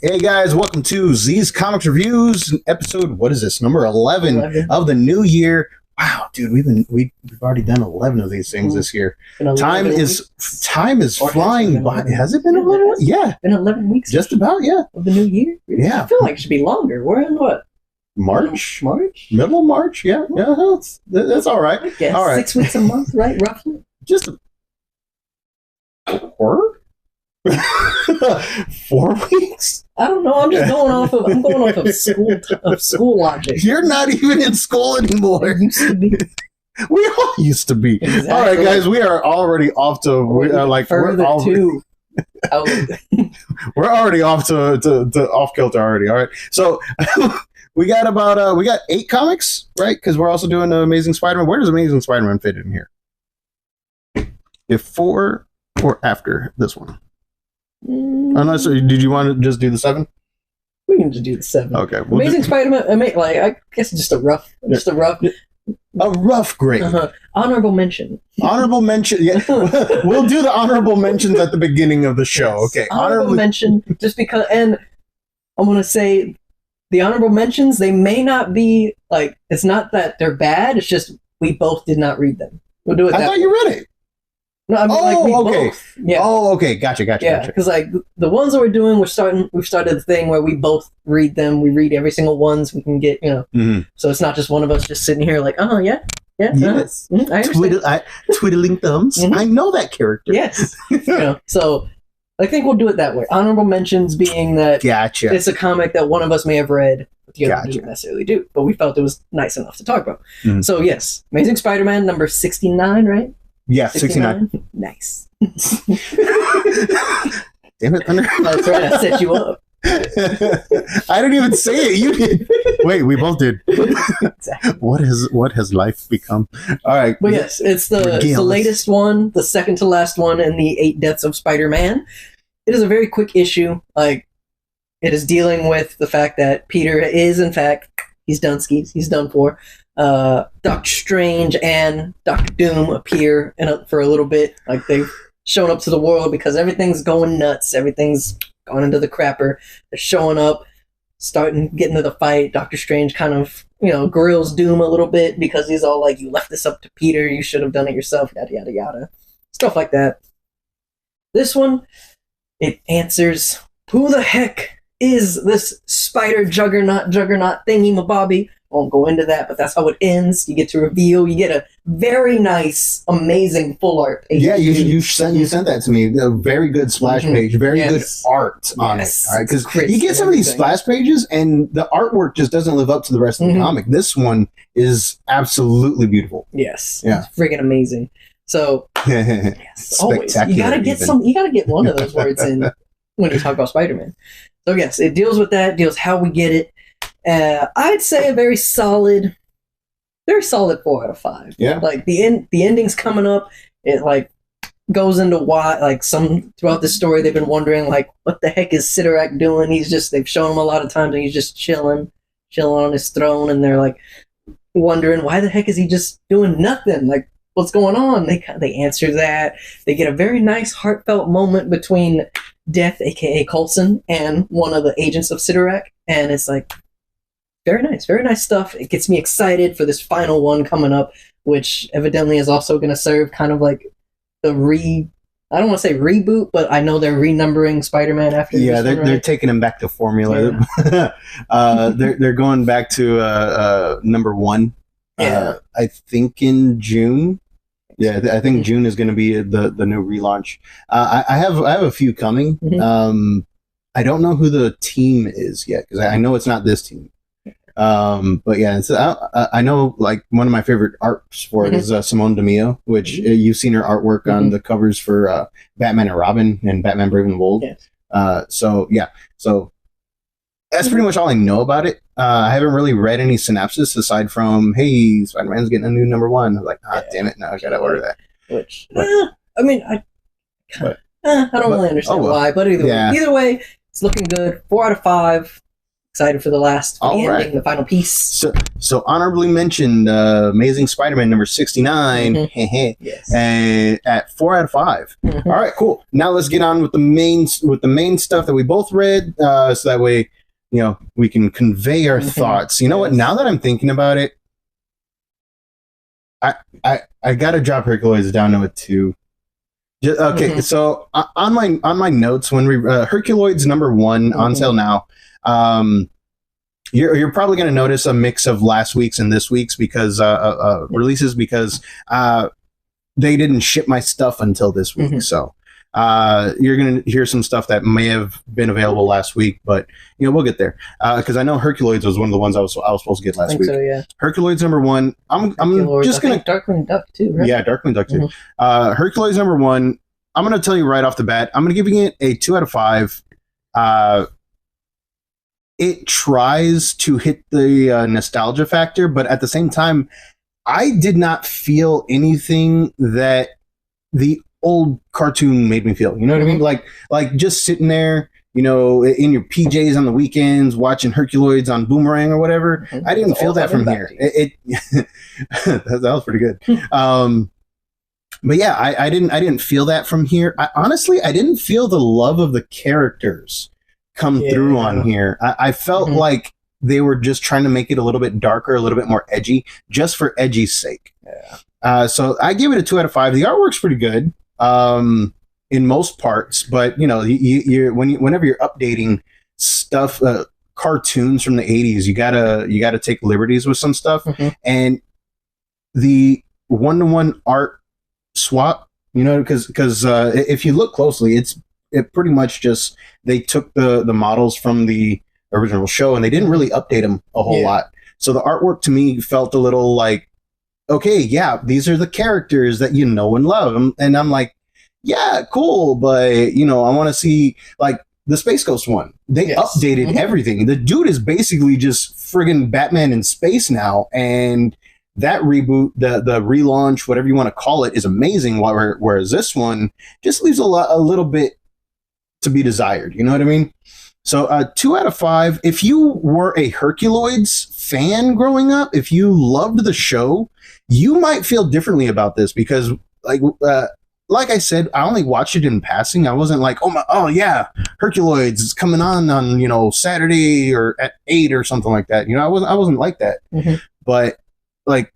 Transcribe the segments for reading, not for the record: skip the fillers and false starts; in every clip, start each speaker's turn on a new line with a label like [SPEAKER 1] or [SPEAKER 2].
[SPEAKER 1] Hey guys, welcome to Z's Comics Reviews, episode, what is this, number 11 of the new year. Wow, dude, we've already done 11 of these things this year. Time is flying by. Has it been 11 weeks? Yeah.
[SPEAKER 2] Been 11 weeks.
[SPEAKER 1] Just about, yeah.
[SPEAKER 2] Of the new year?
[SPEAKER 1] Yeah.
[SPEAKER 2] I feel like it should be longer. We're in what?
[SPEAKER 1] March?
[SPEAKER 2] March?
[SPEAKER 1] Middle of March, yeah. Yeah, that's all right.
[SPEAKER 2] I guess.
[SPEAKER 1] All right.
[SPEAKER 2] 6 weeks a month, right? Roughly?
[SPEAKER 1] Just 4? 4 weeks?
[SPEAKER 2] I don't know. I'm just going off of school logic.
[SPEAKER 1] You're not even in school anymore.
[SPEAKER 2] It used to be.
[SPEAKER 1] We all used to be.
[SPEAKER 2] Exactly.
[SPEAKER 1] All right, guys, we are already off to we're already off to off kilter already. All right, so we got 8 comics, right? Because we're also doing Amazing Spider-Man. Where does Amazing Spider-Man fit in here? Before or after this one? Unless, did you want to just do the 7?
[SPEAKER 2] We can just do the 7.
[SPEAKER 1] Okay.
[SPEAKER 2] Amazing Spider-Man. I guess just a rough
[SPEAKER 1] grade.
[SPEAKER 2] Honorable mention.
[SPEAKER 1] Honorable mention. Yeah, we'll do the honorable mentions at the beginning of the show. Yes. Okay.
[SPEAKER 2] Honorable mention, just because, and I'm gonna say the honorable mentions. They may not be like. It's not that they're bad. It's just we both did not read them. We'll do it.
[SPEAKER 1] I thought you read it.
[SPEAKER 2] No, I mean, we
[SPEAKER 1] okay.
[SPEAKER 2] Both. Yeah.
[SPEAKER 1] Oh, okay. Gotcha.
[SPEAKER 2] Yeah, because like the ones that we're doing, we've started the thing where we both read them. We read every single ones we can get,
[SPEAKER 1] Mm-hmm.
[SPEAKER 2] So it's not just one of us just sitting here like, oh yeah,
[SPEAKER 1] yes,
[SPEAKER 2] I understand.
[SPEAKER 1] Twiddling thumbs. Mm-hmm. I know that character.
[SPEAKER 2] Yes, So I think we'll do it that way. Honorable mentions being that it's a comic that one of us may have read, but the other didn't necessarily do, but we felt it was nice enough to talk about. Mm-hmm. So yes, Amazing Spider-Man number 69, right?
[SPEAKER 1] Yeah, 69.
[SPEAKER 2] Nice.
[SPEAKER 1] Damn it, Thunder.
[SPEAKER 2] That's right, I set you up.
[SPEAKER 1] I didn't even say it. You did. Wait, we both did. Exactly. What has life become? All right.
[SPEAKER 2] But yes, it's the latest one, the second to last one in the 8 Deaths of Spider-Man. It is a very quick issue. Like, it is dealing with the fact that Peter is, in fact, he's done skis. He's done for. Doctor Strange and Doctor Doom appear for a little bit. Like, they've shown up to the world because everything's going nuts. Everything's gone into the crapper. They're showing up, getting into the fight. Doctor Strange kind of, grills Doom a little bit because he's all like, you left this up to Peter. You should have done it yourself, yada, yada, yada. Stuff like that. This one, it answers, who the heck is this spider juggernaut thingy-mabobby? I won't go into that, but that's how it ends. You get to reveal. You get a very nice, amazing full art page.
[SPEAKER 1] Yeah, you sent that to me. A very good splash page. Very good art on it. All right, because you get some of these splash pages, and the artwork just doesn't live up to the rest of the comic. This one is absolutely beautiful.
[SPEAKER 2] Yes,
[SPEAKER 1] yeah,
[SPEAKER 2] it's freaking amazing. So, yes, always you gotta get You gotta get one of those words in when you talk about Spider-Man. So yes, it deals with that. Deals how we get it. I'd say a very solid 4 out of 5.
[SPEAKER 1] Yeah,
[SPEAKER 2] like the ending's coming up. It like goes into why, like, some throughout the story they've been wondering like, what the heck is Sidorak doing? They've shown him a lot of times and he's just chilling on his throne, and they're like wondering why the heck is he just doing nothing? Like, what's going on? They answer that. They get a very nice heartfelt moment between Death, aka Coulson, and one of the agents of Sidorak, and it's like very nice stuff. It gets me excited for this final one coming up, which evidently is also going to serve kind of like the I don't want to say reboot, but I know they're renumbering Spider-Man after. Yeah,
[SPEAKER 1] they're taking him back to formula. Yeah. They're going back to number 1.
[SPEAKER 2] Yeah.
[SPEAKER 1] I think in June. Yeah, I think June is going to be the new relaunch. I have a few coming. Mm-hmm. I don't know who the team is yet because I know it's not this team. But yeah, I know like one of my favorite arts for it is Simone DeMeo, which you've seen her artwork on the covers for Batman and Robin and Batman Brave and the Bold. Yes. So that's pretty much all I know about it. I haven't really read any synopsis aside from, hey, Spider-Man's getting a new number 1. I'm like, damn it, now I gotta order that.
[SPEAKER 2] Which, I mean, I don't really understand why, but either way, it's looking good. 4 out of 5. excited for the ending, the final piece.
[SPEAKER 1] So honorably mentioned, Amazing Spider-Man number 69,
[SPEAKER 2] yes,
[SPEAKER 1] at 4 out of 5. All right, cool. Now let's get on with the main stuff that we both read, so that way, we can convey our thoughts. You know what? Now that I'm thinking about it, I gotta drop Herculoids down to a 2. Okay, so on my notes, when we Herculoids number 1 on sale now. You're probably going to notice a mix of last week's and this week's because releases, because they didn't ship my stuff until this week. So you're going to hear some stuff that may have been available last week, but we'll get there, because I know Herculoids was one of the ones I was supposed to get last week. So, yeah. Herculoids number 1. I'm just going to
[SPEAKER 2] Darkwing Duck too, right?
[SPEAKER 1] Yeah, Darkwing Duck too. Herculoids number 1. I'm going to tell you right off the bat. I'm going to give it a 2 out of 5. It tries to hit the nostalgia factor, but at the same time, I did not feel anything that the old cartoon made me feel. You know what I mean? Like just sitting there, in your PJs on the weekends, watching Herculoids on Boomerang or whatever. I didn't feel that from here. That was pretty good. But yeah, I didn't feel that from here. Honestly, I didn't feel the love of the characters come through on here. I felt like they were just trying to make it a little bit darker, a little bit more edgy, just for edgy's sake. So I give it a 2 out of 5. The artwork's pretty good in most parts, but whenever you're updating stuff, cartoons from the 80s, you gotta take liberties with some stuff, and the 1-to-1 art swap, because if you look closely, it pretty much just, they took the models from the original show and they didn't really update them a whole lot. So the artwork to me felt a little like, okay, yeah, these are the characters that you know and love. And I'm like, yeah, cool. But, I want to see, like, the Space Ghost one. They updated everything. The dude is basically just friggin' Batman in space now. And that reboot, the relaunch, whatever you want to call it, is amazing. Whereas this one just leaves a little bit to be desired. You know what I mean? So 2 out of 5. If you were a Herculoids fan growing up, if you loved the show, you might feel differently about this, because like I said, I only watched it in passing. I wasn't like, oh yeah, Herculoids is coming on Saturday or at 8 or something like that. I wasn't like that. But like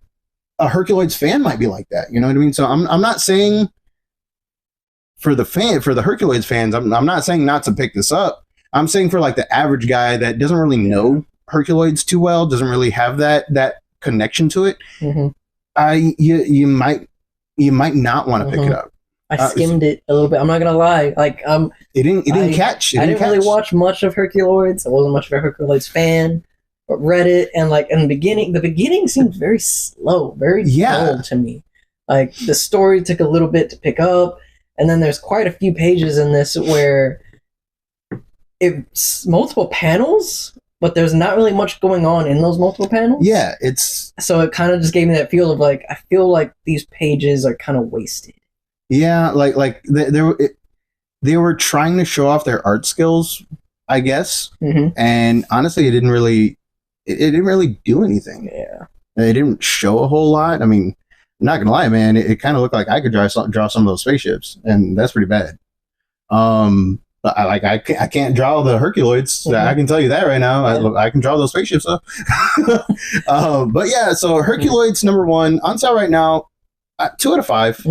[SPEAKER 1] a Herculoids fan might be like that. You know what I mean? So I'm not saying for the Herculoids fans, I'm not saying not to pick this up. I'm saying for like the average guy that doesn't really know Herculoids too well, doesn't really have that connection to it, you might not want to pick it up.
[SPEAKER 2] I skimmed it a little bit. I'm not gonna lie. Like
[SPEAKER 1] it didn't catch.
[SPEAKER 2] I didn't really watch much of Herculoids. I wasn't much of a Herculoids fan, but read it, and like in the beginning seemed very slow, very dull to me. Like the story took a little bit to pick up, and then there's quite a few pages in this where it's multiple panels, but there's not really much going on in those multiple panels. Yeah, so it kind of just gave me that feel of like, I feel like these pages are kind of wasted. Yeah, like they were trying to show off their art skills, I guess, and honestly, it didn't really do anything. Yeah, it didn't show a whole lot. I mean, I'm not gonna lie, man, it kind of looked like I could draw some of those spaceships, and that's pretty bad. But I can't draw the Herculoids. I can tell you that right now. I can draw those spaceships though. But yeah, so Herculoids number 1 on sale right now, 2 out of 5.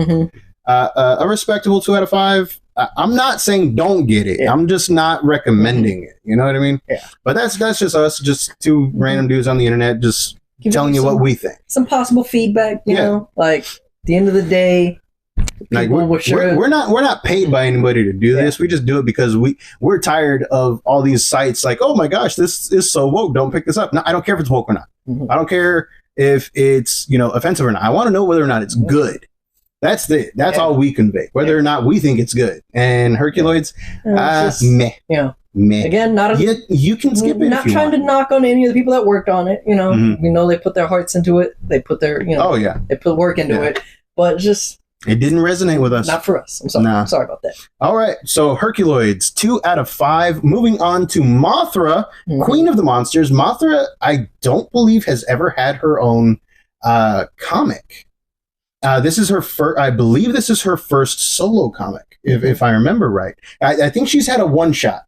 [SPEAKER 2] A respectable 2 out of 5. I'm not saying don't get it. I'm just not recommending it. You know what I mean? Yeah. But that's just us, just two random dudes on the internet, just telling you what we think. Some possible feedback. You know, like at the end of the day. Like we're not paid by anybody to do this. We just do it because we're tired of all these sites like, oh my gosh, this is so woke, don't pick this up. No, I don't care if it's woke or not. I don't care if it's offensive or not. I want to know whether or not it's good. That's all we convey, whether or not we think it's good. And Herculoids, meh. Yeah. Meh. Again, you can skip it. Not trying to knock on any of the people that worked on it. We know they put their hearts into it. They put their they put work into it. But just
[SPEAKER 1] It didn't resonate with us.
[SPEAKER 2] Not for us. I'm sorry.
[SPEAKER 1] Nah.
[SPEAKER 2] I'm sorry about that.
[SPEAKER 1] All right. So Herculoids, 2 out of 5. Moving on to Mothra, Queen of the Monsters. Mothra, I don't believe has ever had her own comic. This is her first. I believe this is her first solo comic, if I remember right. I think she's had a one shot.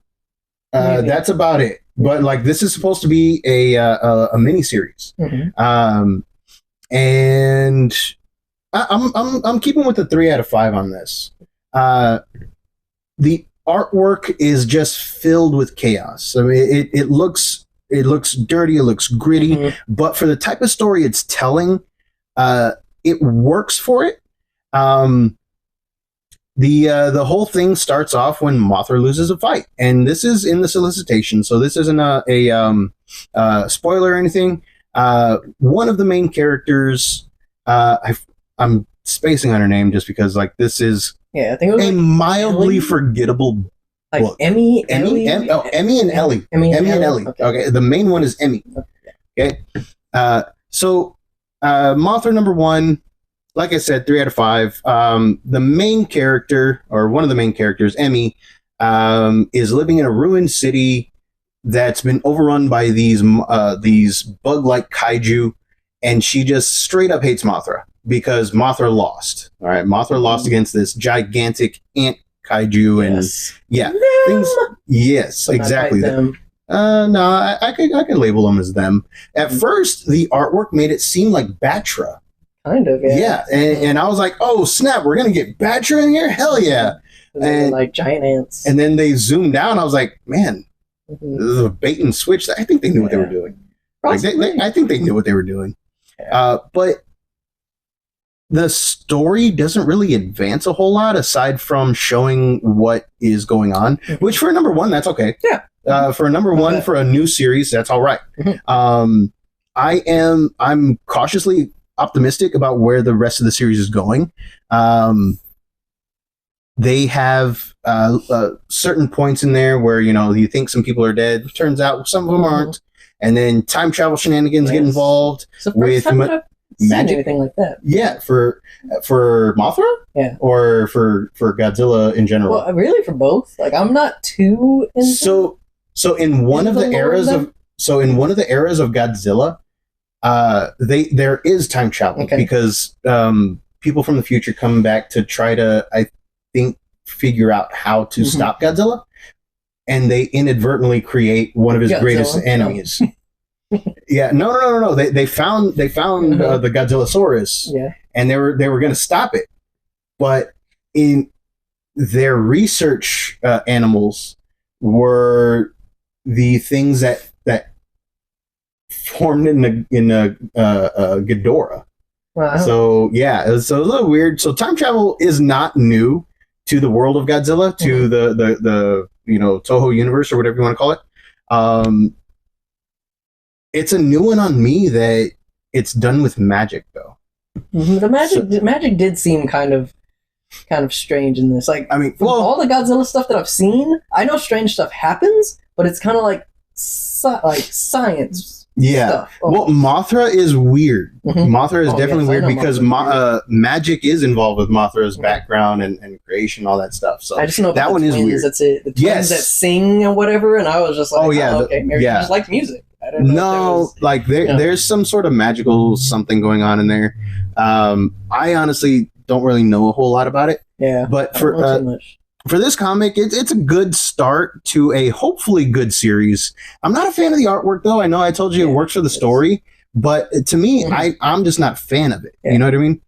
[SPEAKER 1] That's about it. But like, this is supposed to be a mini series, and I'm keeping with the 3 out of 5 on this. The artwork is just filled with chaos. I mean, it looks dirty, it looks gritty, but for the type of story it's telling, it works for it. The whole thing starts off when Mothra loses a fight, and this is in the solicitation, so this isn't a spoiler or anything. One of the main characters, I'm spacing on her name just because, like, this is
[SPEAKER 2] I think it was
[SPEAKER 1] a mildly forgettable
[SPEAKER 2] like
[SPEAKER 1] book.
[SPEAKER 2] Emmy and
[SPEAKER 1] Ellie.
[SPEAKER 2] Emmy and
[SPEAKER 1] Ellie. Okay, the main one is Emmy. Okay, so Mothra number 1. Like I said, 3 out of 5. The main character, or one of the main characters, Emmy, is living in a ruined city that's been overrun by these bug-like kaiju, and she just straight up hates Mothra because Mothra lost. All right, Mothra lost against this gigantic ant kaiju, and things. Yes, exactly. No, I could label them as them. At first, the artwork made it seem like Batra.
[SPEAKER 2] Kind of,
[SPEAKER 1] yeah. And I was like, oh snap, we're gonna get Batra in here, hell yeah.
[SPEAKER 2] And like giant ants.
[SPEAKER 1] And then they zoomed down. I was like, man, this is a bait and switch. I think they knew what they were doing. Like, I think they knew what they were doing. But the story doesn't really advance a whole lot aside from showing what is going on, which for number 1, that's okay. Yeah. For number 1, for a new series, that's all right. I'm cautiously optimistic about where the rest of the series is going. They have certain points in there where, you know, you think some people are dead. Turns out some of them aren't. And then time travel shenanigans get involved with magic,
[SPEAKER 2] anything like that.
[SPEAKER 1] Yeah, for Mothra, or for Godzilla in general.
[SPEAKER 2] Well, really for both. Like, I'm not too into
[SPEAKER 1] so in one of the eras of Godzilla, there is time travel because people from the future come back to try to, I think, figure out how to stop Godzilla, and they inadvertently create one of his greatest enemies. No. They found the Godzillasaurus, and they were going to stop it, but in their research, animals were the things that formed in a Ghidorah. Wow. So it's a little weird. So time travel is not new to the world of Godzilla, to the Toho universe, or whatever you want to call it. It's a new one on me that it's done with magic, though.
[SPEAKER 2] The magic did seem kind of strange in this. Like, I mean, all the Godzilla stuff that I've seen, I know strange stuff happens, but it's kind of like science. Stuff.
[SPEAKER 1] Well, Mothra is weird. Mothra is definitely weird because magic is involved with Mothra's background and creation, all that stuff. So
[SPEAKER 2] I just know
[SPEAKER 1] that one is weird.
[SPEAKER 2] That's it. The twins that sing and whatever, and I was just like, okay, maybe she just likes music. I don't know. No, there's some sort of magical something going on in there. I honestly don't really know a whole lot about it. Yeah, but for this comic, it's a good start to a hopefully good series. I'm not a fan of the artwork, though. I know I told you it works for the story, but to me, I'm just not a fan of it. You know what I mean?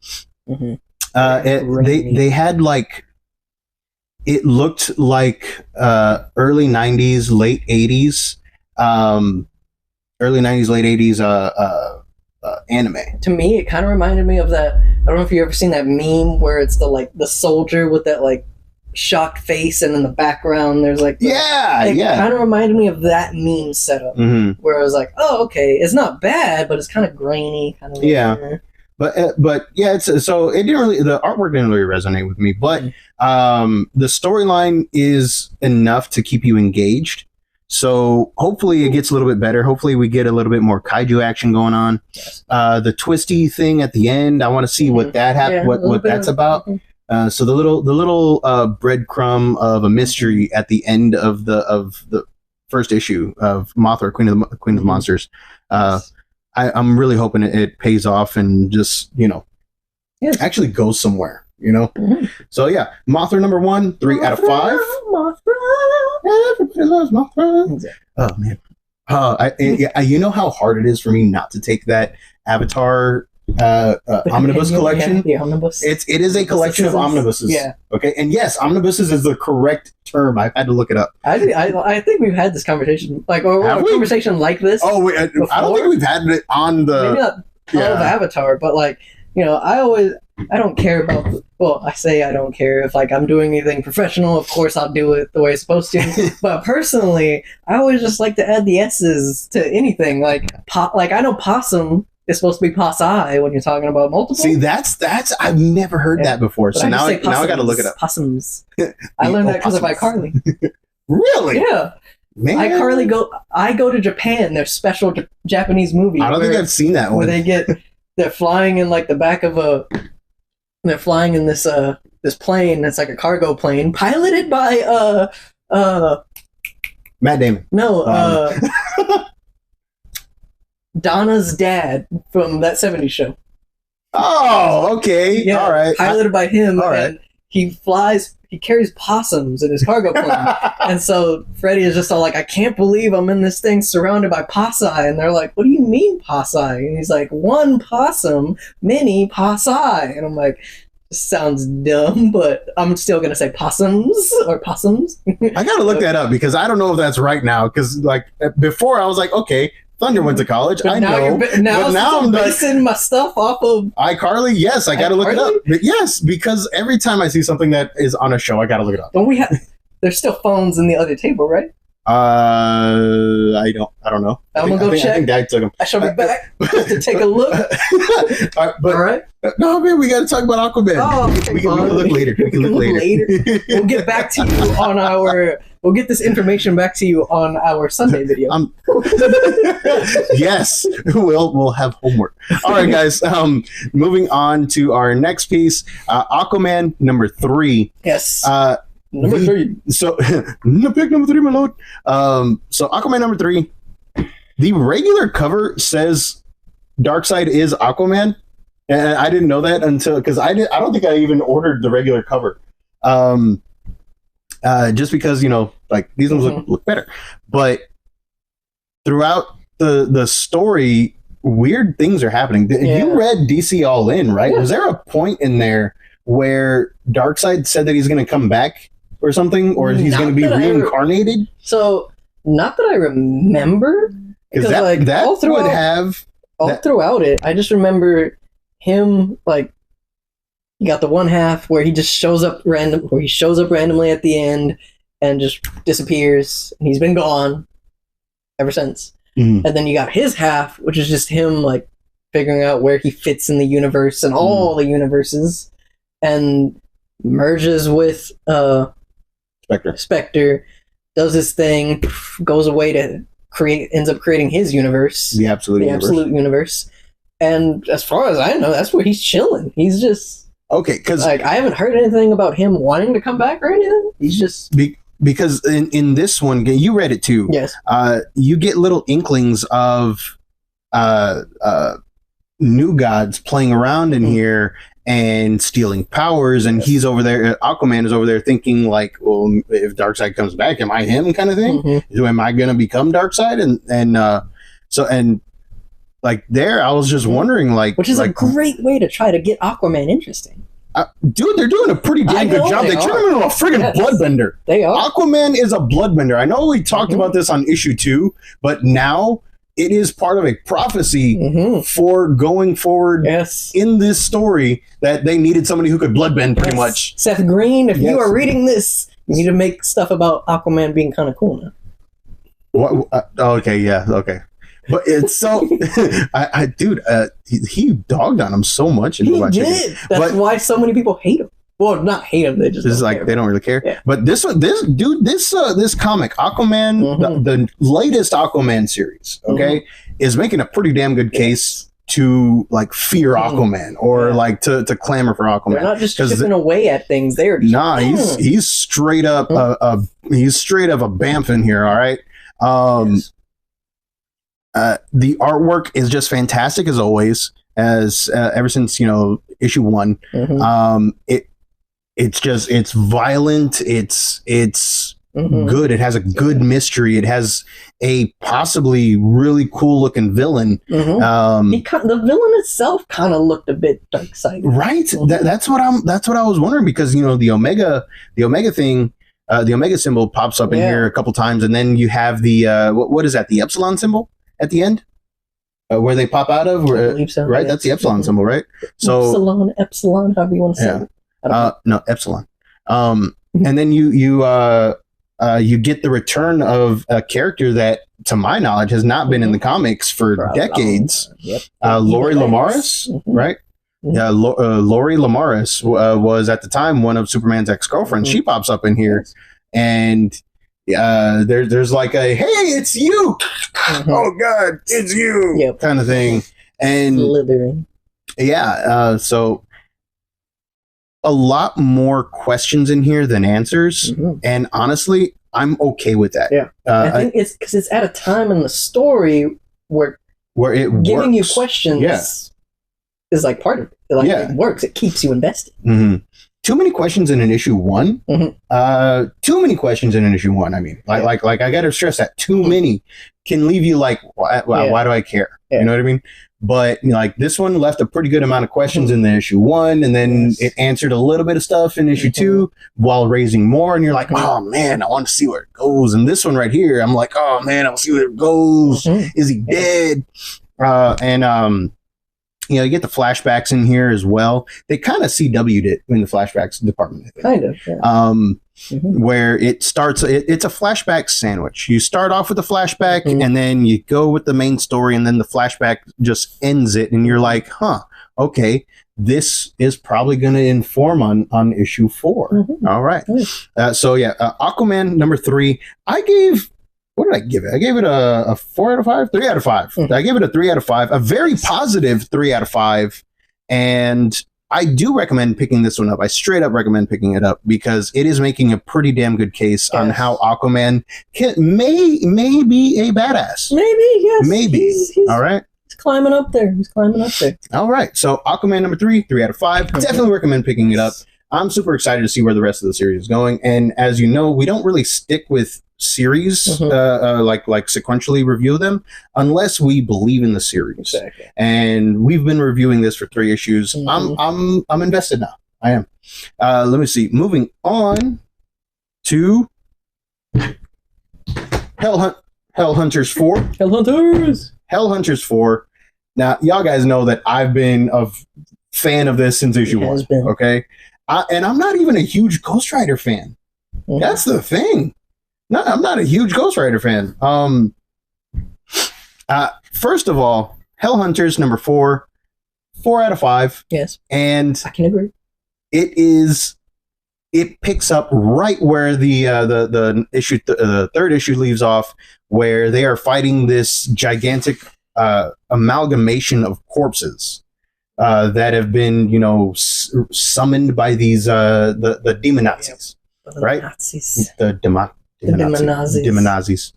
[SPEAKER 2] They had like, it looked like early 90s, late 80s, anime. To me, it kind of reminded me of that. I don't know if you've ever seen that meme where it's the soldier with that like shocked face, and in the background there's like it kind of reminded me of that meme setup, where I was like, oh, okay, it's not bad, but it's kind of grainy, kind of
[SPEAKER 1] but it's so it didn't really, the artwork didn't really resonate with me, but the storyline is enough to keep you engaged. So hopefully it gets a little bit better. Hopefully we get a little bit more kaiju action going on.
[SPEAKER 2] Yes.
[SPEAKER 1] The twisty thing at the end, I want to see what that what that's about. So the little breadcrumb of a mystery at the end of the first issue of Mothra, Queen of the Monsters. I'm really hoping it pays off and just actually goes somewhere. So yeah, Mothra number 1, 3 out of 5. Mothra. Everybody loves Mothra. Oh man, you know how hard it is for me not to take that Avatar omnibus collection.
[SPEAKER 2] Yeah, the omnibus.
[SPEAKER 1] It is a collection of omnibuses.
[SPEAKER 2] Yeah.
[SPEAKER 1] Okay, and yes, omnibuses is the correct term. I've had to look it up.
[SPEAKER 2] I think we've had this conversation, or a conversation like this.
[SPEAKER 1] Oh, wait, I don't think we've had it on the.
[SPEAKER 2] Maybe not of Avatar, but I don't care about. Well, I say I don't care if I'm doing anything professional. Of course, I'll do it the way it's supposed to. But personally, I always just like to add the S's to anything. I know possum is supposed to be poss-I when you're talking about multiple.
[SPEAKER 1] See, that's I've never heard that before. So now I got to look it up.
[SPEAKER 2] Possums. I learned that because of iCarly.
[SPEAKER 1] Really?
[SPEAKER 2] Yeah. Man. I go to Japan. Their special Japanese movie.
[SPEAKER 1] I don't think I've seen that one.
[SPEAKER 2] Where they're flying in the back of they're flying in this plane that's like a cargo plane piloted by
[SPEAKER 1] Matt Damon.
[SPEAKER 2] No, Donna's dad from that 70s show.
[SPEAKER 1] Oh, okay.
[SPEAKER 2] Yeah,
[SPEAKER 1] all right.
[SPEAKER 2] Piloted by him.
[SPEAKER 1] All right.
[SPEAKER 2] And he carries possums in his cargo plane. And so Freddy is just all like, I can't believe I'm in this thing surrounded by poss-I. And they're like, what do you mean poss-I? And he's like, one possum, many poss-I. And I'm like, this sounds dumb, but I'm still going to say possums or possums.
[SPEAKER 1] I got to look that up because I don't know if that's right now. Because before I was like, okay, Thunder went to college.
[SPEAKER 2] But
[SPEAKER 1] I know.
[SPEAKER 2] Now I'm basing my stuff off of
[SPEAKER 1] iCarly. Yes, I got to look it up. But yes, because every time I see something that is on a show, I got to look it up.
[SPEAKER 2] Don't we have? There's still phones in the other table, right?
[SPEAKER 1] I don't know.
[SPEAKER 2] I'm gonna go check.
[SPEAKER 1] I think Dad took them.
[SPEAKER 2] I shall be back just to take a look.
[SPEAKER 1] All right. No, man, we got to talk about Aquaman.
[SPEAKER 2] Oh, okay,
[SPEAKER 1] we can look later. We can look later.
[SPEAKER 2] We'll get back to you on our. We'll get this information back to you on our Sunday video.
[SPEAKER 1] Yes, we'll have homework. All right, guys. Moving on to our next piece, Aquaman number 3.
[SPEAKER 2] Yes.
[SPEAKER 1] Number 3. So, pick number 3, my lord. So Aquaman number 3. The regular cover says Darkseid is Aquaman, and I didn't know that because I don't think I even ordered the regular cover. Just because these ones look better, but throughout the story, weird things are happening. You read DC All In, right?
[SPEAKER 2] Yeah.
[SPEAKER 1] Was there a point in there where Darkseid said that he's going to come back or something, or he's going to be reincarnated?
[SPEAKER 2] So, not that I remember, because
[SPEAKER 1] that
[SPEAKER 2] all throughout,
[SPEAKER 1] would have
[SPEAKER 2] throughout it, I just remember him you got the one half where he just shows up randomly at the end and just disappears, and he's been gone ever since. And then you got his half, which is just him figuring out where he fits in the universe and all the universes, and merges with Spectre, does his thing, goes away to ends up creating his universe,
[SPEAKER 1] the absolute
[SPEAKER 2] universe. And as far as I know, that's where he's chilling. He's just
[SPEAKER 1] okay, because
[SPEAKER 2] I haven't heard anything about him wanting to come back or anything. He's just
[SPEAKER 1] because in this one, you read it too.
[SPEAKER 2] Yes.
[SPEAKER 1] You get little inklings of new gods playing around in here and stealing powers, and he's over there. Aquaman is over there thinking well, if Darkseid comes back, am I him? Kind of thing. Am I going to become Darkseid? And there, I was just wondering, which
[SPEAKER 2] is a great way to try to get Aquaman interesting.
[SPEAKER 1] Dude, they're doing a pretty damn good job. They turned him into a friggin' bloodbender.
[SPEAKER 2] They are.
[SPEAKER 1] Aquaman is a bloodbender. I know we talked about this on issue 2, but now it is part of a prophecy for going forward in this story that they needed somebody who could bloodbend pretty much.
[SPEAKER 2] Seth Green, if you are reading this, you need to make stuff about Aquaman being kind of cool now.
[SPEAKER 1] What? Okay, yeah, okay. But it's so, dude, he dogged on him so much.
[SPEAKER 2] He did. That's why so many people hate him. Well, not hate him. They just
[SPEAKER 1] this is like they don't really care.
[SPEAKER 2] Yeah.
[SPEAKER 1] But this comic, Aquaman, the latest Aquaman series, okay, is making a pretty damn good case to like fear Aquaman or like to clamor for Aquaman.
[SPEAKER 2] They're not just chipping away at things. They're just,
[SPEAKER 1] he's straight up a bamf in here. All right. The artwork is just fantastic as always. As ever since issue 1, it's violent. It's good. It has a good mystery. It has a possibly really cool looking villain.
[SPEAKER 2] The villain itself kind of looked a bit dark sided,
[SPEAKER 1] right? That's what I was wondering, because the Omega thing, the Omega symbol pops up in here a couple times, and then you have the what is that? The Epsilon symbol at the end, where they pop out of,
[SPEAKER 2] I believe so,
[SPEAKER 1] right? That's the Epsilon symbol, right? So
[SPEAKER 2] Epsilon, however you want to say it.
[SPEAKER 1] No, Epsilon. And then you get the return of a character that, to my knowledge, has not been in the comics for decades. Lori Lamaris, right? Yeah, Lori Lamaris was at the time one of Superman's ex-girlfriends. She pops up in here, and there's like a, hey, it's you! Oh God, it's you! Kind of thing. And
[SPEAKER 2] slithering.
[SPEAKER 1] So a lot more questions in here than answers, and honestly, I'm okay with that.
[SPEAKER 2] I think it's because it's at a time in the story where
[SPEAKER 1] it
[SPEAKER 2] giving
[SPEAKER 1] works.
[SPEAKER 2] you questions is like part of it. It works. It keeps you invested.
[SPEAKER 1] Too many questions in an issue 1. Too many questions in an issue 1. I mean, like I got to stress that too many can leave you like, why do I care? You know what I mean? But like this one left a pretty good amount of questions in the issue 1, and then it answered a little bit of stuff in issue 2 while raising more. And you're like, oh man, I want to see where it goes. And this one right here, I'm like, oh man, I want to see where it goes. Is he dead? You get the flashbacks in here as well. They kind of CW'd it in the flashbacks department, I think.
[SPEAKER 2] Kind of, yeah.
[SPEAKER 1] Where it starts, it's a flashback sandwich. You start off with a flashback, and then you go with the main story, and then the flashback just ends it, and you're like, okay, this is probably going to inform on issue 4. All right. Aquaman number 3. What did I give it? I gave it a 4 out of 5? 3 out of 5. I gave it a 3 out of 5. A very positive 3 out of 5. And I do recommend picking this one up. I straight up recommend picking it up because it is making a pretty damn good case on how Aquaman may be a badass.
[SPEAKER 2] Maybe, yes.
[SPEAKER 1] Maybe.
[SPEAKER 2] He's
[SPEAKER 1] all right.
[SPEAKER 2] He's climbing up there.
[SPEAKER 1] All right. So Aquaman number 3, 3 out of 5. Definitely recommend picking it up. I'm super excited to see where the rest of the series is going. And as you know, we don't really stick with series like sequentially review them unless we believe in the series.
[SPEAKER 2] Exactly.
[SPEAKER 1] And we've been reviewing this for 3 issues. I'm invested now. I am. Let me see. Moving on to Hellhunters 4. Hellhunters 4. Now, y'all guys know that I've been a fan of this since issue 1. Okay. And I'm not even a huge Ghost Rider fan. That's the thing. No, I'm not a huge Ghost Rider fan. First of all, Hellhunters number 4, 4 out of 5.
[SPEAKER 2] Yes.
[SPEAKER 1] And
[SPEAKER 2] I can agree.
[SPEAKER 1] It picks up right where the issue third issue leaves off, where they are fighting this gigantic amalgamation of corpses that have been, summoned by these the demon Nazis, right?
[SPEAKER 2] Nazis.
[SPEAKER 1] The Demonazis.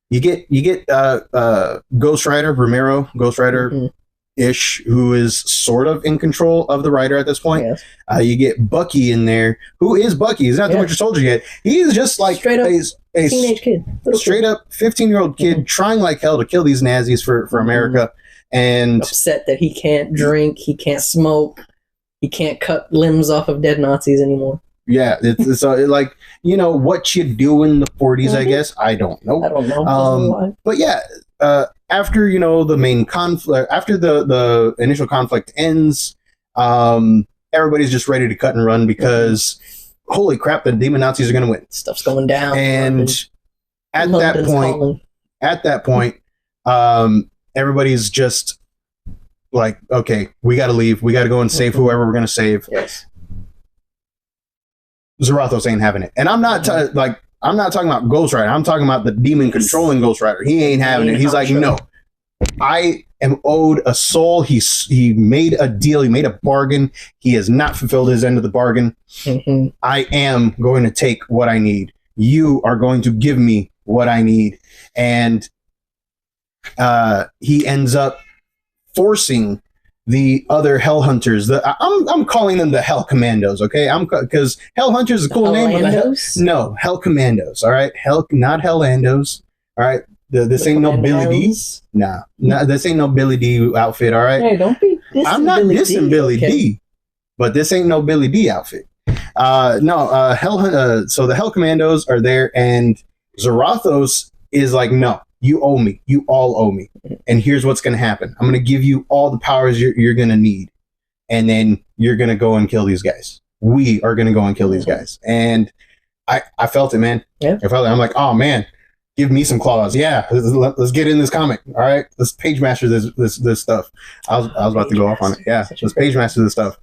[SPEAKER 1] You get Ghost Rider, Ramiro, Ghost Rider ish, who is sort of in control of the Rider at this point. Yes. You get Bucky in there. Who is Bucky? He's not the Winter Soldier yet. He's just like a
[SPEAKER 2] teenage kid,
[SPEAKER 1] straight up 15-year-old kid trying like hell to kill these Nazis for America, and
[SPEAKER 2] upset that he can't drink, he can't smoke, he can't cut limbs off of dead Nazis anymore.
[SPEAKER 1] Yeah, it's like, what you do in the 40s, I guess. I don't know. But yeah, after, the main conflict, after the initial conflict ends, everybody's just ready to cut and run because, holy crap, the demon Nazis are going to win.
[SPEAKER 2] Stuff's going down.
[SPEAKER 1] And at that point, everybody's just like, okay, we got to leave. We got to go and save whoever we're going to save.
[SPEAKER 2] Yes.
[SPEAKER 1] Zarathos ain't having it. And I'm not I'm not talking about Ghost Rider. I'm talking about the demon controlling Ghost Rider. He ain't having it. He's like, no, I am owed a soul. He made a deal. He made a bargain. He has not fulfilled his end of the bargain. I am going to take what I need. You are going to give me what I need. And he ends up forcing the other Hell Hunters. I'm calling them the Hell Commandos, okay? Because Hell Hunters is a cool name. No, Hell Commandos, all right? Not Hellandos, all right? This ain't no Billy D. Nah, this ain't no Billy D outfit, all right?
[SPEAKER 2] Hey, don't be dissing
[SPEAKER 1] I'm not dissing Billy D, but this ain't no Billy D outfit. So the Hell Commandos are there, and Zarathos is like, no, you owe me. You all owe me. And here's what's going to happen. I'm going to give you all the powers you're going to need. And then you're going to go and kill these guys. We are going to go and kill these guys. And I felt it, man.
[SPEAKER 2] Yeah.
[SPEAKER 1] I felt it. I'm like, oh, man, give me some claws. Yeah, let's get in this comic. All right, let's page master this stuff. I was about to go off on it. Yeah, let's page master this stuff.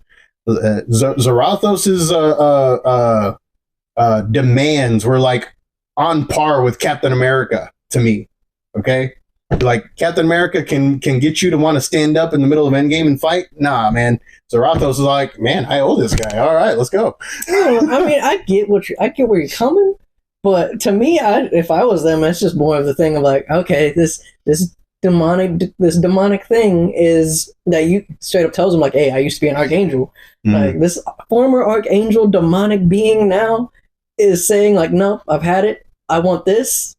[SPEAKER 1] Zarathos's demands were like on par with Captain America to me. Okay, like Captain America can get you to want to stand up in the middle of Endgame and fight. Nah, man. Zarathos is like, man, I owe this guy. All right, let's go.
[SPEAKER 2] I mean, I get where you're coming, but to me, if I was them, it's just more of the thing of like, okay, this demonic thing is that you straight up tells him like, hey, I used to be an archangel. Like this former archangel demonic being now is saying like, nope, I've had it. I want this.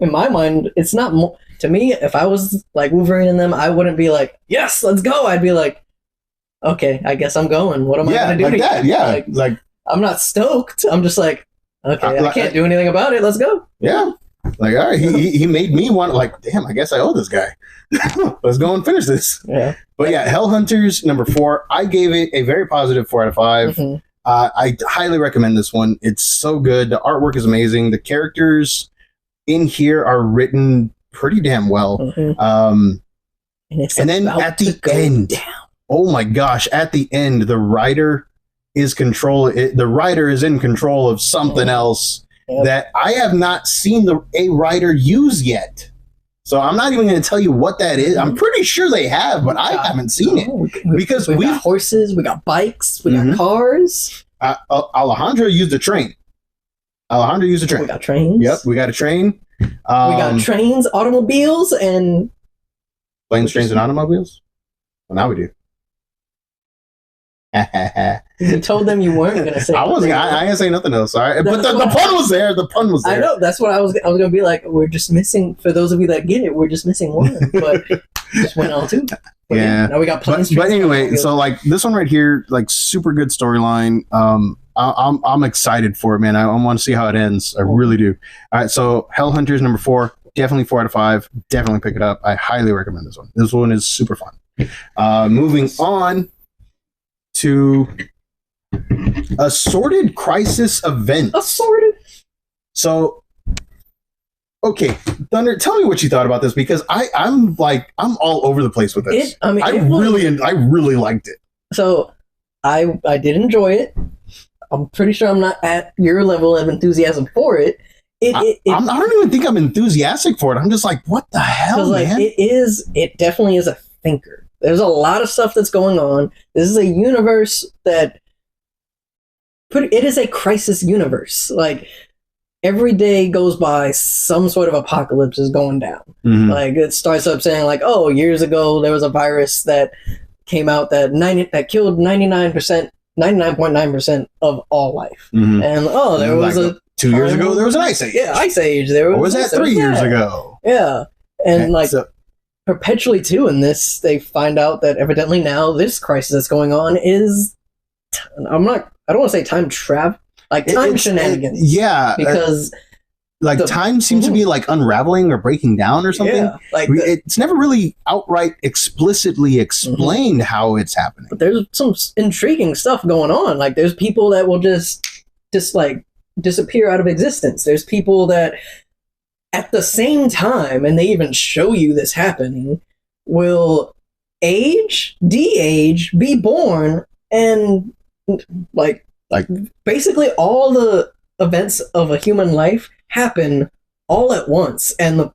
[SPEAKER 2] In my mind, it's not to me. If I was like Wolverine and them, I wouldn't be like, yes, let's go. I'd be like, okay, I guess I'm going. What am I going to do?
[SPEAKER 1] Like that. Yeah,
[SPEAKER 2] like I'm not stoked. I'm just like, okay, I can't do anything about it. Let's go.
[SPEAKER 1] Yeah. Like, all right, he made me want, like, damn, I guess I owe this guy. Let's go and finish this.
[SPEAKER 2] Yeah.
[SPEAKER 1] But yeah, Hell Hunters number 4. I gave it a very positive 4 out of 5. I highly recommend this one. It's so good. The artwork is amazing. The characters in here are written pretty damn well. And then at the end, oh my gosh, at the end, the writer is in control of something else that I have not seen a writer use yet. So I'm not even going to tell you what that is. I'm pretty sure they have, but I haven't seen it. Because we
[SPEAKER 2] got horses, we got bikes, we got cars.
[SPEAKER 1] Alejandro used a train. We
[SPEAKER 2] got trains.
[SPEAKER 1] Yep, we got a train.
[SPEAKER 2] We got trains, automobiles, and...
[SPEAKER 1] Planes, trains, and automobiles? Well, now we do.
[SPEAKER 2] You told them you weren't going to say.
[SPEAKER 1] I didn't say nothing else. All right, but the pun was there. The pun was there.
[SPEAKER 2] I know. That's what I was going to be like. We're just missing. For those of you that get it, we're just missing one. But just went on two. But yeah. Now we got planes.
[SPEAKER 1] But anyway, so like this one right here, like super good storyline. I'm excited for it, man. I want to see how it ends. I really do. All right, so Hell Hunters number 4, definitely 4 out of 5. Definitely pick it up. I highly recommend this one. This one is super fun. Moving on to Assorted Crisis Event.
[SPEAKER 2] Assorted.
[SPEAKER 1] So, okay, Thunder, tell me what you thought about this, because I'm all over the place with this. I really liked it.
[SPEAKER 2] So I did enjoy it. I'm pretty sure I'm not at your level of enthusiasm for it. I
[SPEAKER 1] don't even think I'm enthusiastic for it. I'm just like, what the hell, man?
[SPEAKER 2] It definitely is a thinker. There's a lot of stuff that's going on. This is a universe it is a crisis universe. Like, every day goes by, some sort of apocalypse is going down. Like, it starts up saying like, oh, years ago there was a virus that came out that killed 99.9% of all life. And there was
[SPEAKER 1] 2 years ago there was an ice age.
[SPEAKER 2] Yeah, ice age.
[SPEAKER 1] Or was that 3 years ago?
[SPEAKER 2] Yeah. And perpetually too in this, they find out that evidently now this crisis that's going on is I don't want to say time travel, like time shenanigans.
[SPEAKER 1] Yeah.
[SPEAKER 2] Because
[SPEAKER 1] time seems to be like unraveling or breaking down or something.
[SPEAKER 2] Yeah,
[SPEAKER 1] it's never really outright explicitly explained how it's happening.
[SPEAKER 2] But there's some intriguing stuff going on. Like, there's people that will just like disappear out of existence. There's people that at the same time, and they even show you this happening, will age, de-age, be born, and like basically all the events of a human life happen all at once. And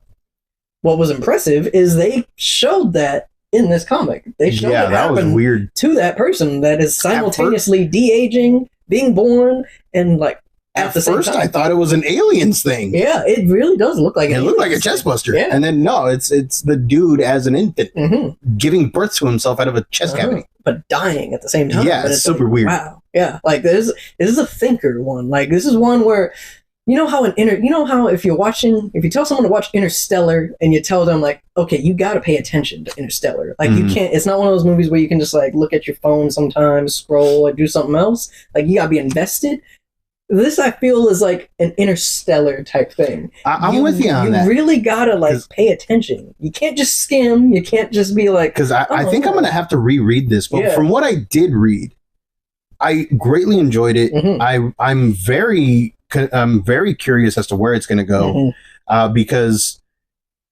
[SPEAKER 2] what was impressive is they showed that in this comic. They showed
[SPEAKER 1] that was weird
[SPEAKER 2] to that person that is simultaneously de-aging, being born, and like
[SPEAKER 1] at the first I thought it was an aliens thing.
[SPEAKER 2] Yeah, it really does look like
[SPEAKER 1] it looked like a chest buster.
[SPEAKER 2] Yeah.
[SPEAKER 1] And then no, it's the dude as an infant giving birth to himself out of a chest cavity,
[SPEAKER 2] but dying at the same time.
[SPEAKER 1] Yeah, it's super weird.
[SPEAKER 2] Wow. Yeah, like this is a thinker one. Like this is one where you know how if you tell someone to watch Interstellar and you tell them like, okay, you got to pay attention to Interstellar. Like you can't. It's not one of those movies where you can just like look at your phone sometimes, scroll, or do something else. Like you got to be invested. This, I feel, is like an Interstellar type thing.
[SPEAKER 1] I'm with you on that.
[SPEAKER 2] You really gotta like pay attention. You can't just skim. You can't just be like.
[SPEAKER 1] Because I think I'm gonna have to reread this. But from what I did read, I greatly enjoyed it. I'm very curious as to where it's gonna go, because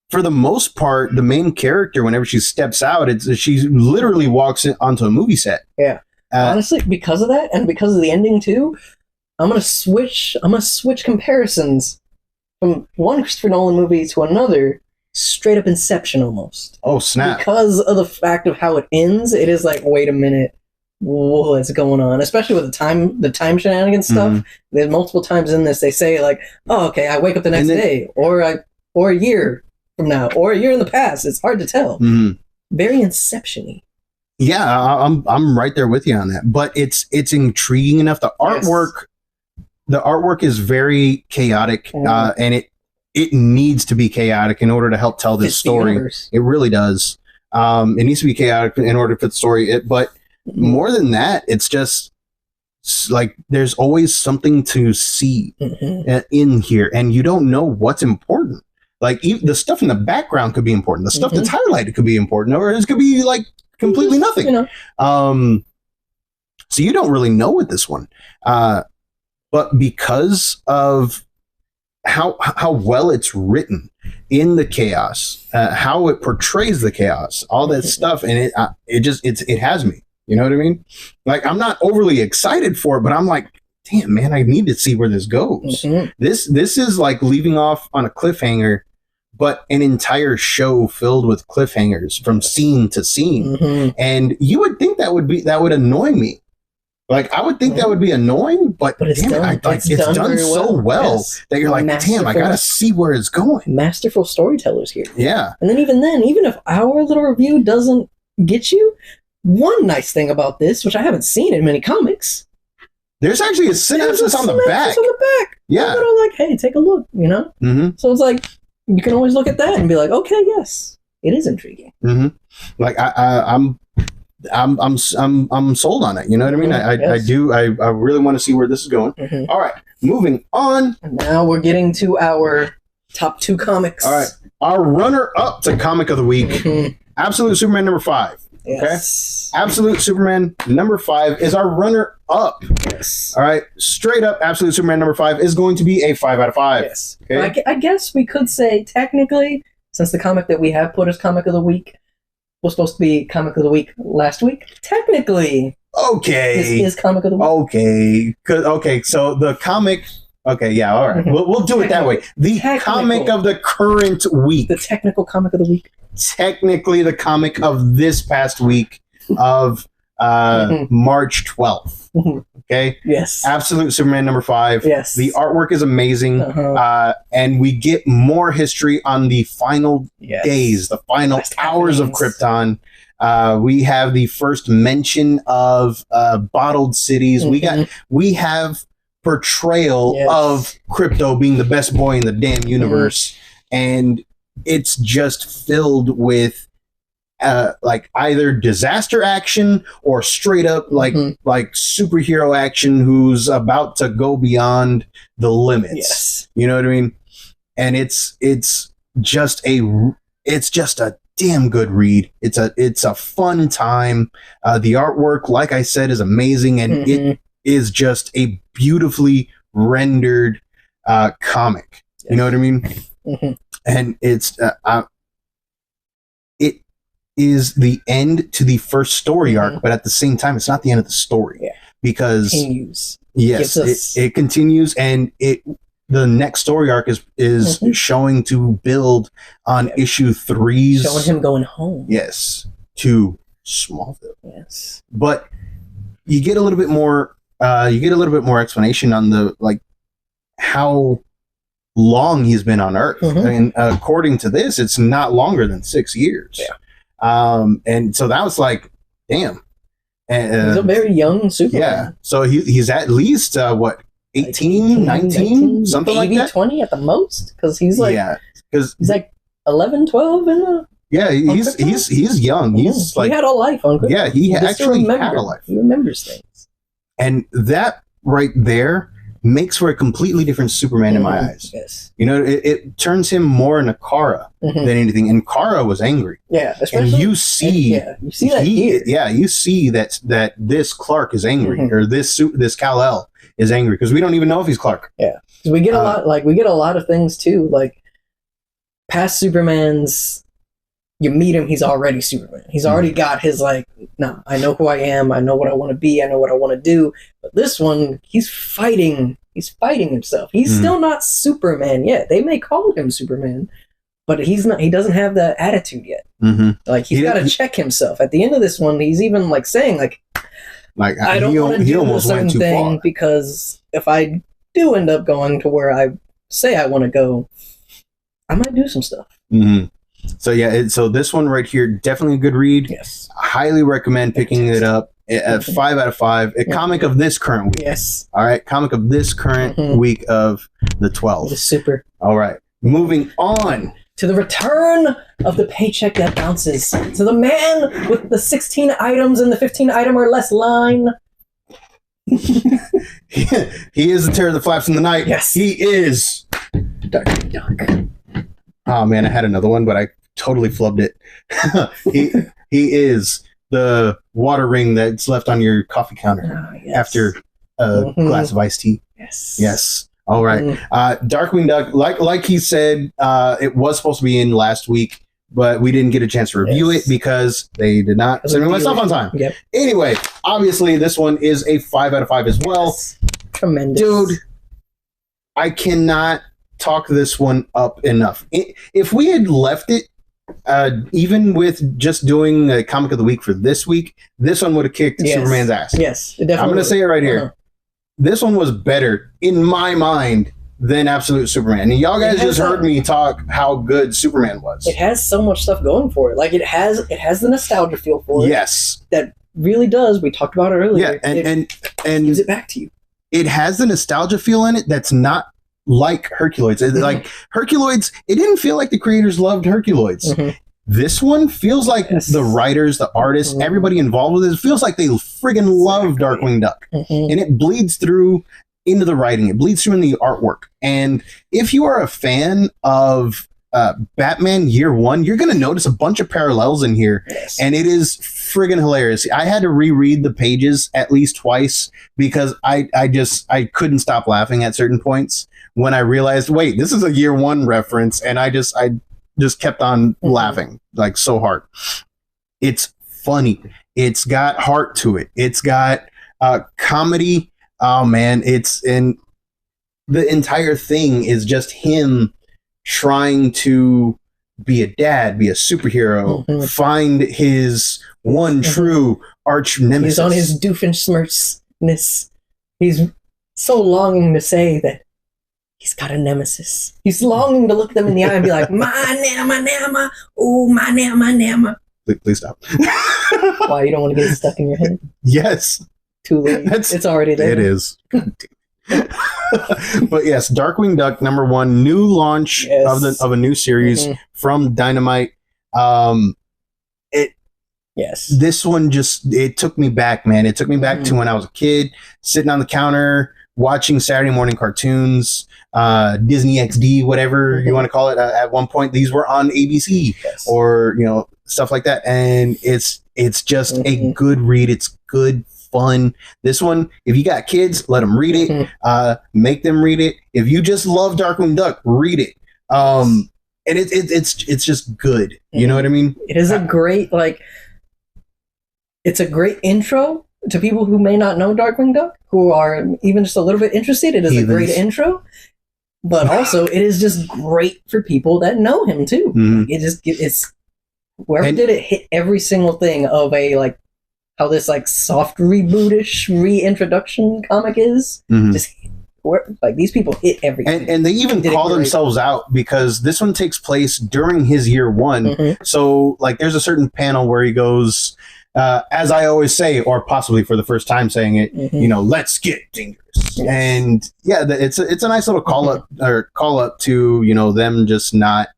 [SPEAKER 1] for the most part, the main character, whenever she steps out, she literally walks onto a movie set.
[SPEAKER 2] Yeah. Honestly, because of that, and because of the ending too. I'm gonna switch comparisons from one Christopher Nolan movie to another, straight up Inception almost.
[SPEAKER 1] Oh snap!
[SPEAKER 2] Because of the fact of how it ends, it is like, wait a minute, what's going on? Especially with the time shenanigans stuff. There's multiple times in this they say like, oh okay, I wake up the next day, or a year from now, or a year in the past. It's hard to tell. Very Inception-y.
[SPEAKER 1] Yeah, I'm right there with you on that. But it's intriguing enough. The artwork. The artwork is very chaotic, and it needs to be chaotic in order to help tell this story. It really does. It needs to be chaotic in order to fit the story. But more than that, it's just like there's always something to see in here, and you don't know what's important. Like the stuff in the background could be important. The stuff that's highlighted could be important, or it could be like completely nothing. You know? So you don't really know with this one. But because of how well it's written in the chaos, how it portrays the chaos, all that stuff, and it has me. You know what I mean? Like I'm not overly excited for it, but I'm like, damn man, I need to see where this goes. This is like leaving off on a cliffhanger, but an entire show filled with cliffhangers from scene to scene, and you would think that would annoy me. Like I would think that would be annoying, but it's done. It's done so well that you're like, damn, I gotta see where it's going.
[SPEAKER 2] Masterful storytellers here.
[SPEAKER 1] Yeah.
[SPEAKER 2] And then even if our little review doesn't get you, one nice thing about this, which I haven't seen in many comics,
[SPEAKER 1] there's actually a synopsis on the back. Yeah.
[SPEAKER 2] A little like, hey, take a look. You know. So it's like you can always look at that and be like, okay, yes, it is intriguing.
[SPEAKER 1] Like I'm sold on it. You know what I mean? I do. I really want to see where this is going. All right, moving on.
[SPEAKER 2] And now we're getting to our top 2 comics.
[SPEAKER 1] All right, our runner-up to comic of the week, Absolute Superman number 5.
[SPEAKER 2] Yes.
[SPEAKER 1] Okay, Absolute Superman number 5 is our runner-up.
[SPEAKER 2] Yes.
[SPEAKER 1] All right, straight up, Absolute Superman number 5 is going to be a 5 out of 5.
[SPEAKER 2] Yes. Okay? I guess we could say technically, since the comic that we have put as comic of the week was supposed to be comic of the week last week. Technically,
[SPEAKER 1] okay,
[SPEAKER 2] this is comic of the week.
[SPEAKER 1] Okay, so the comic. Okay, yeah, all right, we'll do it that way. The comic of the current week,
[SPEAKER 2] the technical comic of the week,
[SPEAKER 1] technically the comic of this past week of March 12th. Okay.
[SPEAKER 2] Yes.
[SPEAKER 1] Absolute Superman number 5.
[SPEAKER 2] Yes.
[SPEAKER 1] The artwork is amazing, and we get more history on the final days, the final hours of Krypton. We have the first mention of bottled cities. We have portrayal of Krypto being the best boy in the damn universe, and it's just filled with like either disaster action or straight up like superhero action who's about to go beyond the limits.
[SPEAKER 2] Yes.
[SPEAKER 1] You know what I mean? And it's just a damn good read. It's a fun time. The artwork, like I said, is amazing, and it is just a beautifully rendered comic. You know what I mean? And it's is the end to the first story arc, but at the same time, it's not the end of the story because
[SPEAKER 2] continues.
[SPEAKER 1] Yes, it continues, and the next story arc is showing to build on issue 3's,
[SPEAKER 2] showing him going home.
[SPEAKER 1] Yes, to Smallville.
[SPEAKER 2] Yes,
[SPEAKER 1] but you get a little bit more. You get a little bit more explanation on the how long he's been on Earth, and according to this, it's not longer than 6 years. Yeah, and so that was like, damn. And,
[SPEAKER 2] he's a very young Superman.
[SPEAKER 1] Yeah, so he's at least what, 18, 19, something like that.
[SPEAKER 2] Maybe 20 at the most, because he's like,
[SPEAKER 1] because
[SPEAKER 2] he's like 11, 12 in the.
[SPEAKER 1] Yeah, he's young. He's like,
[SPEAKER 2] he had a life on Krypton.
[SPEAKER 1] Yeah, he actually had a life.
[SPEAKER 2] He remembers things,
[SPEAKER 1] and that right there makes for a completely different Superman in my eyes.
[SPEAKER 2] Yes,
[SPEAKER 1] you know, it turns him more into Kara than anything, and Kara was angry.
[SPEAKER 2] Yeah,
[SPEAKER 1] and you see
[SPEAKER 2] that here.
[SPEAKER 1] Yeah, you see that this Clark is angry, or this Kal-El is angry, because we don't even know if he's Clark.
[SPEAKER 2] Yeah, because we get a lot, we get a lot of things too, like past Supermans. You meet him, he's already Superman. He's already got his I know who I am, I know what I want to be, I know what I want to do. But this one, he's fighting himself. He's still not Superman yet. They may call him Superman, but he's not. He doesn't have that attitude yet. He's got to check himself. At the end of this one, he's even saying I don't want to do a certain thing, because if I do end up going to where I say I want to go, I might do some stuff.
[SPEAKER 1] So yeah, so this one right here, definitely a good read.
[SPEAKER 2] Yes,
[SPEAKER 1] highly recommend picking it up. At 5 out of 5. A comic of this current week.
[SPEAKER 2] Yes.
[SPEAKER 1] All right, comic of this current week of the 12th.
[SPEAKER 2] It's super.
[SPEAKER 1] All right, moving on
[SPEAKER 2] to the return of the paycheck that bounces. To the man with the 16 items and the 15 item or less line.
[SPEAKER 1] He is the terror that flaps in the night.
[SPEAKER 2] Yes,
[SPEAKER 1] he is.
[SPEAKER 2] Darkwing Duck.
[SPEAKER 1] Oh man, I had another one, but I totally flubbed it. he is the water ring that's left on your coffee counter after a glass of iced tea. Yes. All right. Darkwing Duck, like he said, it was supposed to be in last week, but we didn't get a chance to review it because they did not send me my stuff on time.
[SPEAKER 2] Yep.
[SPEAKER 1] Anyway, obviously this one is a 5 out of 5 as well.
[SPEAKER 2] Yes. Tremendous.
[SPEAKER 1] Dude, I cannot talk this one up enough. If we had left it, even with just doing a comic of the week for this week, this one would have kicked Superman's ass.
[SPEAKER 2] Yes, it definitely.
[SPEAKER 1] I'm going to say it right here. This one was better in my mind than Absolute Superman. And y'all guys just heard me talk how good Superman was.
[SPEAKER 2] It has so much stuff going for it. It has the nostalgia feel for it.
[SPEAKER 1] Yes,
[SPEAKER 2] that really does. We talked about it earlier.
[SPEAKER 1] Yeah, and
[SPEAKER 2] gives it back to you.
[SPEAKER 1] It has the nostalgia feel in it that's not like Herculoids. Like Herculoids, it didn't feel like the creators loved Herculoids. This one feels like the writers, the artists, everybody involved with it feels like they friggin' love Darkwing Duck. And it bleeds through into the writing. It bleeds through in the artwork. And if you are a fan of Batman Year One, you're going to notice a bunch of parallels in here. And it is friggin' hilarious. I had to reread the pages at least twice because I couldn't stop laughing at certain points when I realized, wait, this is a Year One reference. And I just kept on laughing like so hard. It's funny. It's got heart to it. It's got comedy. Oh man, and the entire thing is just him trying to be a dad, be a superhero, find his one true arch nemesis.
[SPEAKER 2] He's on his Doofenshmirtzness. He's so longing to say that he's got a nemesis. He's longing to look them in the eye and be like, my nama, oh, my nama.
[SPEAKER 1] Please stop.
[SPEAKER 2] Why, you don't want to get it stuck in your head?
[SPEAKER 1] Yes.
[SPEAKER 2] Too late. It's already there.
[SPEAKER 1] It is. But yes, Darkwing Duck #1, new launch of a new series from Dynamite. This one it took me back, man. It took me back to when I was a kid, sitting on the counter watching Saturday morning cartoons, Disney XD, whatever you want to call it. At one point, these were on ABC or stuff like that, and it's just a good read. It's good fun. This one, if you got kids, let them read it. Make them read it. If you just love Darkwing Duck, read it. and it's just good. You know what I mean?
[SPEAKER 2] It is a great it's a great intro to people who may not know Darkwing Duck, who are even just a little bit interested. It is a great intro, but also it is just great for people that know him too. It's whoever did it hit every single thing of a how this soft rebootish reintroduction comic is. Just these people hit everything,
[SPEAKER 1] and they even call themselves out because this one takes place during his year one. So there's a certain panel where he goes, as I always say, or possibly for the first time saying it, let's get dangerous. And yeah, it's a nice little call up to them just not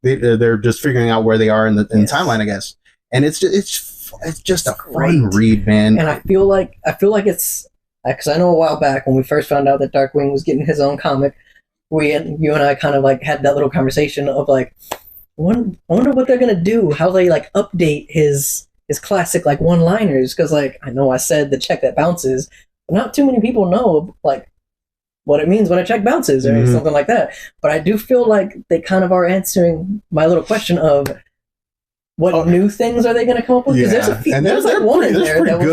[SPEAKER 1] they're just figuring out where they are in the timeline, I guess. And it's just a fun read, man.
[SPEAKER 2] And I feel like it's because I know a while back when we first found out that Darkwing was getting his own comic, you and I kind of had that little conversation of I wonder what they're gonna do, how they update his classic one-liners, because I know I said the check that bounces, but not too many people know what it means when a check bounces or something like that. But I do feel like they kind of are answering my little question of what new things are they going to come up with? Because there's one in there that was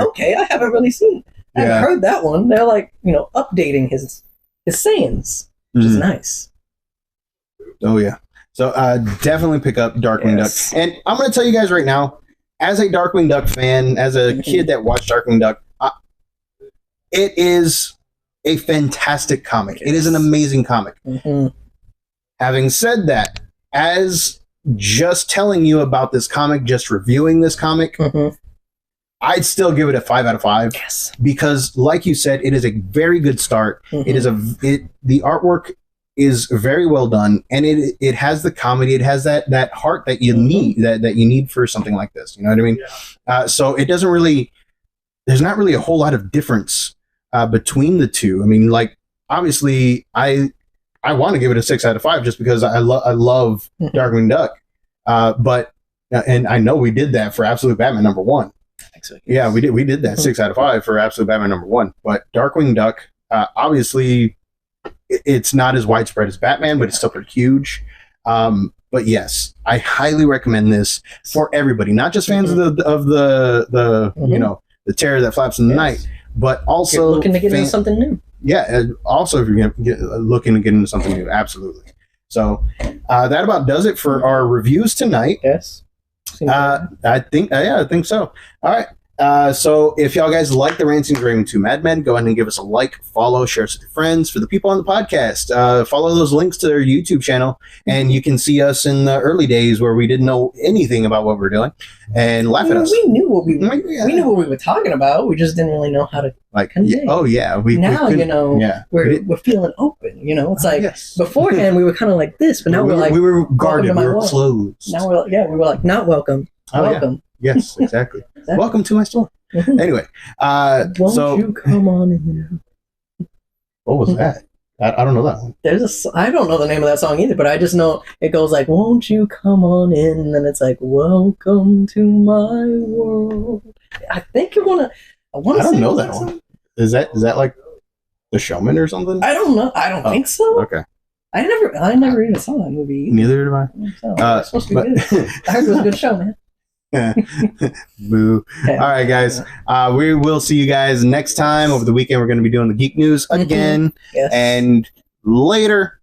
[SPEAKER 2] okay, I haven't really seen. I haven't heard that one. They're updating his sayings, which is nice.
[SPEAKER 1] Oh yeah. So definitely pick up Darkwing Duck. And I'm going to tell you guys right now, as a Darkwing Duck fan, as a kid that watched Darkwing Duck, it is a fantastic comic. It is an amazing comic. Having said that, as just telling you about this comic, just reviewing this comic, I'd still give it a 5 out of 5.
[SPEAKER 2] Yes,
[SPEAKER 1] because like you said, it is a very good start. It is the artwork is very well done, and it has the comedy. It has that heart that you need that you need for something like this. You know what I mean? So it doesn't really. There's not really a whole lot of difference between the two. I mean, obviously, I want to give it a 6 out of 5 just because I love Darkwing Duck. But and I know we did that for Absolute Batman #1.
[SPEAKER 2] I think so. Yes.
[SPEAKER 1] Yeah, we did that 6 out of 5 for Absolute Batman #1. But Darkwing Duck, obviously, it's not as widespread as Batman, but it's still pretty huge. But yes, I highly recommend this for everybody, not just fans of the the terror that flaps in the night, but also
[SPEAKER 2] looking to get into something new.
[SPEAKER 1] Yeah, also if you're looking to get into something new, absolutely. So that about does it for our reviews tonight.
[SPEAKER 2] Yes,
[SPEAKER 1] I think so. All right. So if y'all guys like the Rants and Raving 2 Mad Men, go ahead and give us a like, follow, share us with your friends. For the people on the podcast, follow those links to their YouTube channel, and you can see us in the early days where we didn't know anything about what we were doing, and laugh at us.
[SPEAKER 2] We knew what we were talking about. We just didn't really know how to convey. We're feeling open. It's beforehand we were kind of like this, but now
[SPEAKER 1] we were guarded. We were closed.
[SPEAKER 2] Now we were not welcome. Welcome.
[SPEAKER 1] Yeah. Yes, exactly. Welcome to my store. Anyway,
[SPEAKER 2] won't you come on in?
[SPEAKER 1] What was that? I don't know that one.
[SPEAKER 2] I don't know the name of that song either, but I just know it goes won't you come on in, and then it's welcome to my world. I think I don't
[SPEAKER 1] know that one. Is that The Showman or something?
[SPEAKER 2] I don't know. I don't think so.
[SPEAKER 1] Okay.
[SPEAKER 2] I never even saw that movie.
[SPEAKER 1] Neither did I.
[SPEAKER 2] It's supposed to be good. I heard it was a good show, man.
[SPEAKER 1] Boo. All right, guys. We will see you guys next time. Over the weekend, we're going to be doing the Geek News again.
[SPEAKER 2] Yes.
[SPEAKER 1] And later.